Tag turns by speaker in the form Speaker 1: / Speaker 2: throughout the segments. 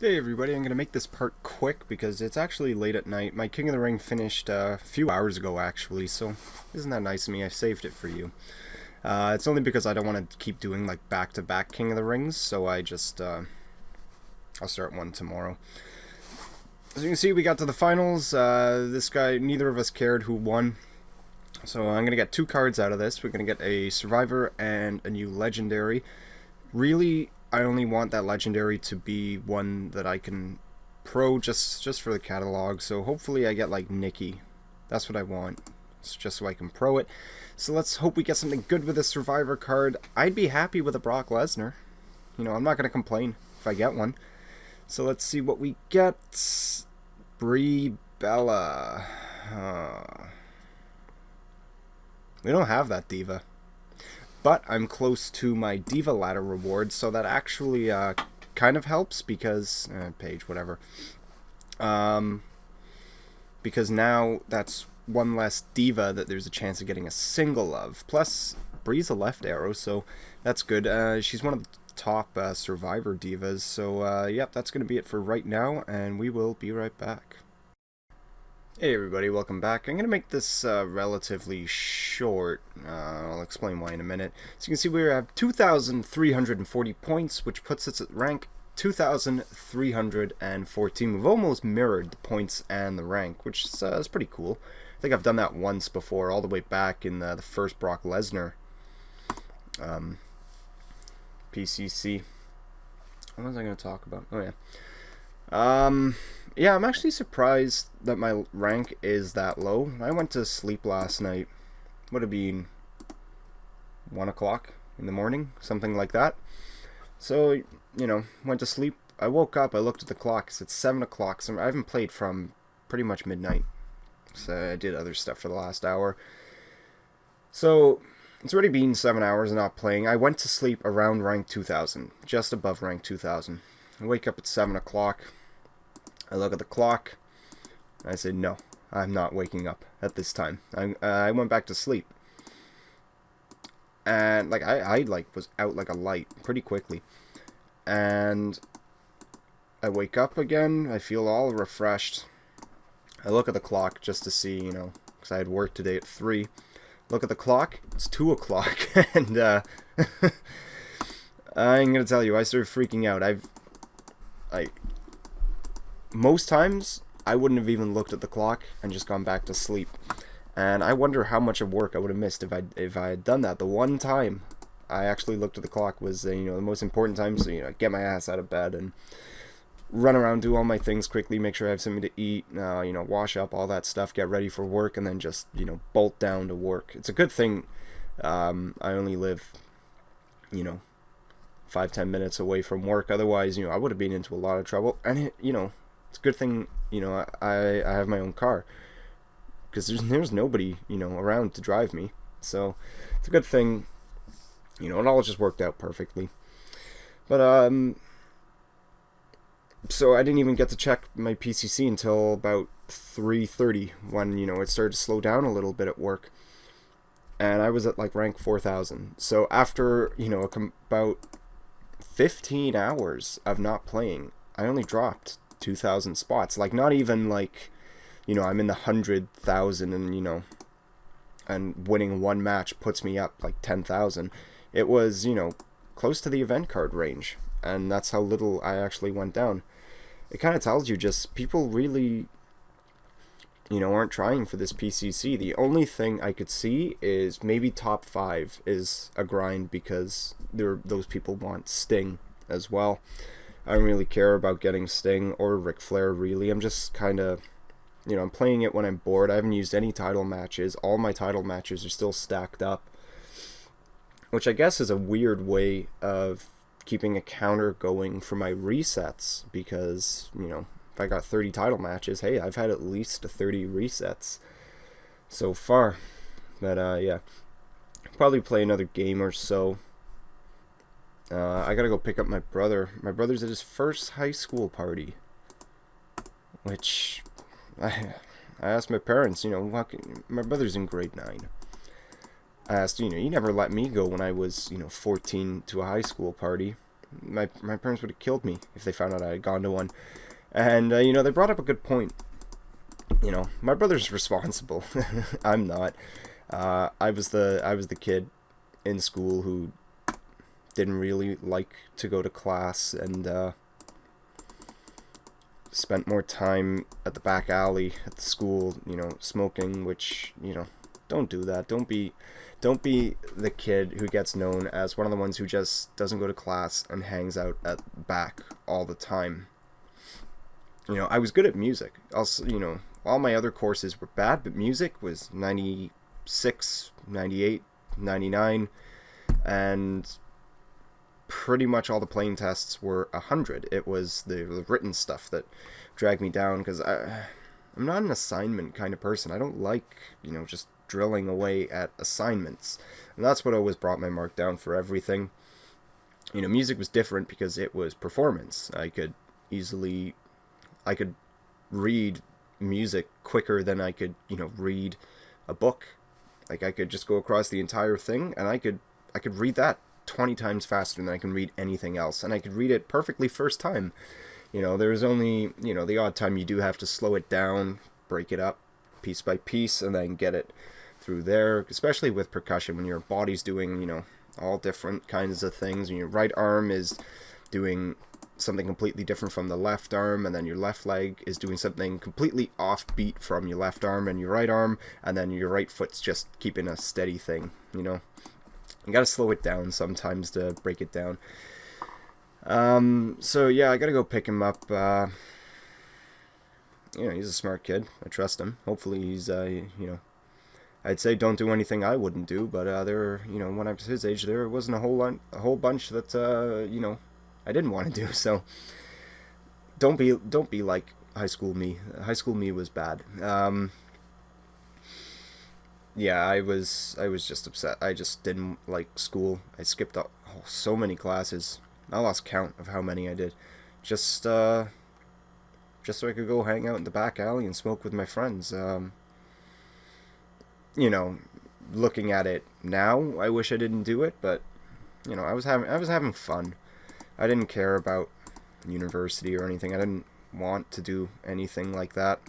Speaker 1: Hey everybody, I'm going to make this part quick because it's actually late at night. My King of the Ring finished a few hours ago actually, so isn't that nice of me? I saved it for you. It's only because I don't want to keep doing like back-to-back King of the Rings, so I'll start one tomorrow. As you can see, we got to the finals. This guy, neither of us cared who won. So I'm going to get two cards out of this. We're going to get a Survivor and a new Legendary. Really, I only want that Legendary to be one that I can pro just for the catalog. So hopefully I get like Nikki. That's what I want. It's just so I can pro it. So let's hope we get something good with this Survivor card. I'd be happy with a Brock Lesnar. You know, I'm not going to complain if I get one. So let's see what we get. Brie Bella. We don't have that diva. But I'm close to my Diva Ladder reward, so that actually kind of helps because... page, whatever. Because now that's one less Diva that there's a chance of getting a single of. Plus, Brie's a left arrow, so that's good. She's one of the top Survivor Divas, so yep, that's going to be it for right now, and we will be right back. Hey everybody, welcome back. I'm going to make this relatively short. I'll explain why in a minute. So you can see we have 2,340 points, which puts us at rank 2,314. We've almost mirrored the points and the rank, which is pretty cool. I think I've done that once before, all the way back in the first Brock Lesnar PCC. What was I going to talk about? Oh yeah. Yeah, I'm actually surprised that my rank is that low. I went to sleep last night. Would have been 1 o'clock in the morning, something like that. So, you know, went to sleep. I woke up, I looked at the clock, it's 7 o'clock. So I haven't played from pretty much midnight. So I did other stuff for the last hour. So, it's already been 7 hours of not playing. I went to sleep around rank 2,000, just above rank 2,000. I wake up at 7 o'clock. I look at the clock. I said, no, I'm not waking up at this time. I went back to sleep. And, like, I was out like a light pretty quickly. And I wake up again. I feel all refreshed. I look at the clock just to see, you know, because I had work today at 3. Look at the clock. It's 2 o'clock. And, I'm going to tell you, I started freaking out. Most times, I wouldn't have even looked at the clock and just gone back to sleep. And I wonder how much of work I would have missed if I had done that. The one time I actually looked at the clock was, you know, the most important time. So, you know, get my ass out of bed and run around, do all my things quickly, make sure I have something to eat, you know, wash up, all that stuff, get ready for work, and then just, you know, bolt down to work. It's a good thing I only live, you know, 5-10 minutes away from work. Otherwise, you know, I would have been into a lot of trouble. And, you know, it's a good thing, you know, I have my own car, because there's nobody, you know, around to drive me. So it's a good thing, you know, it all just worked out perfectly. But so I didn't even get to check my PCC until about 3:30 when, you know, it started to slow down a little bit at work, and I was at like rank 4,000. So after, you know, about 15 hours of not playing, I only dropped 2,000 spots. Like, not even like, you know, I'm in the 100,000 and, you know, and winning one match puts me up like 10,000. It was, you know, close to the event card range, and that's how little I actually went down. It kind of tells you just people really, you know, aren't trying for this PCC. The only thing I could see is maybe top 5 is a grind, because those people want Sting as well. I don't really care about getting Sting or Ric Flair, really. I'm just kind of, you know, I'm playing it when I'm bored. I haven't used any title matches. All my title matches are still stacked up, which I guess is a weird way of keeping a counter going for my resets, because, you know, if I got 30 title matches, hey, I've had at least 30 resets so far. But, yeah, probably play another game or so. I gotta go pick up my brother. My brother's at his first high school party, which I asked my parents, you know, my brother's in grade 9. I asked, you know, you never let me go when I was, you know, 14 to a high school party. my parents would have killed me if they found out I had gone to one. And you know, they brought up a good point. You know, my brother's responsible. I'm not. I was the kid in school who didn't really like to go to class and spent more time at the back alley at the school, you know, smoking, which, you know, don't do that. Don't be the kid who gets known as one of the ones who just doesn't go to class and hangs out at the back all the time. You know, I was good at music. Also, you know, all my other courses were bad, but music was 96, 98, 99, and pretty much all the playing tests were 100. It was the written stuff that dragged me down, because I'm not an assignment kind of person. I don't like, you know, just drilling away at assignments. And that's what always brought my mark down for everything. You know, music was different because it was performance. I could read music quicker than I could, you know, read a book. Like, I could just go across the entire thing, and I could read that 20 times faster than I can read anything else, and I could read it perfectly first time. You know, there's only, you know, the odd time you do have to slow it down, break it up piece by piece, and then get it through there, especially with percussion, when your body's doing, you know, all different kinds of things, and your right arm is doing something completely different from the left arm, and then your left leg is doing something completely offbeat from your left arm and your right arm, and then your right foot's just keeping a steady thing, you know. You gotta slow it down sometimes to break it down. So yeah, I gotta go pick him up. You know, he's a smart kid. I trust him. Hopefully he's, you know, I'd say don't do anything I wouldn't do, but there, you know, when I was his age, there wasn't a whole bunch that, you know, I didn't want to do. So don't be like high school me. High school me was bad. Yeah, I was just upset. I just didn't like school. I skipped up so many classes. I lost count of how many I did. Just so I could go hang out in the back alley and smoke with my friends. You know, looking at it now, I wish I didn't do it, but you know, I was having fun. I didn't care about university or anything. I didn't want to do anything like that.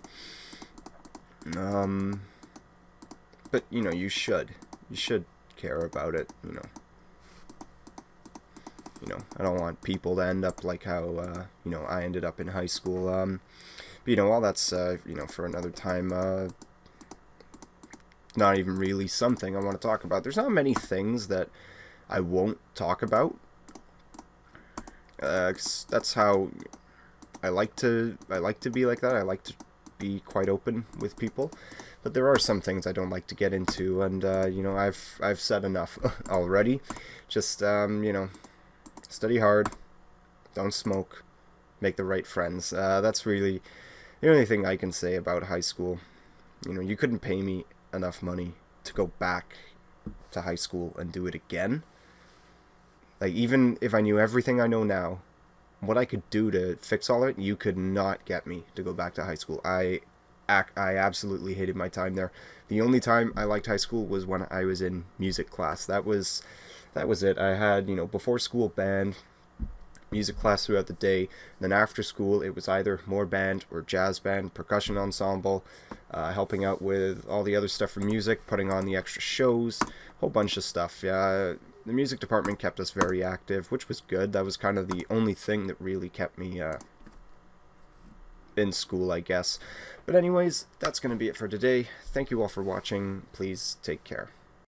Speaker 1: But you know, you should care about it. You know, I don't want people to end up like how you know, I ended up in high school. But you know, all that's you know, for another time. Not even really something I want to talk about. There's not many things that I won't talk about. 'Cause that's how I like to be like that. I like to be quite open with people. But there are some things I don't like to get into, and you know, I've said enough already. Just you know, study hard, don't smoke, make the right friends. That's really the only thing I can say about high school. You know, you couldn't pay me enough money to go back to high school and do it again. Like, even if I knew everything I know now, what I could do to fix all of it, you could not get me to go back to high school. I absolutely hated my time there. The only time I liked high school was when I was in music class. That was it. I had, you know, before school band, music class throughout the day. Then after school, it was either more band or jazz band, percussion ensemble, helping out with all the other stuff for music, putting on the extra shows, whole bunch of stuff. Yeah, the music department kept us very active, which was good. That was kind of the only thing that really kept me in school, I guess. But anyways, that's going to be it for today. Thank you all for watching. Please take care.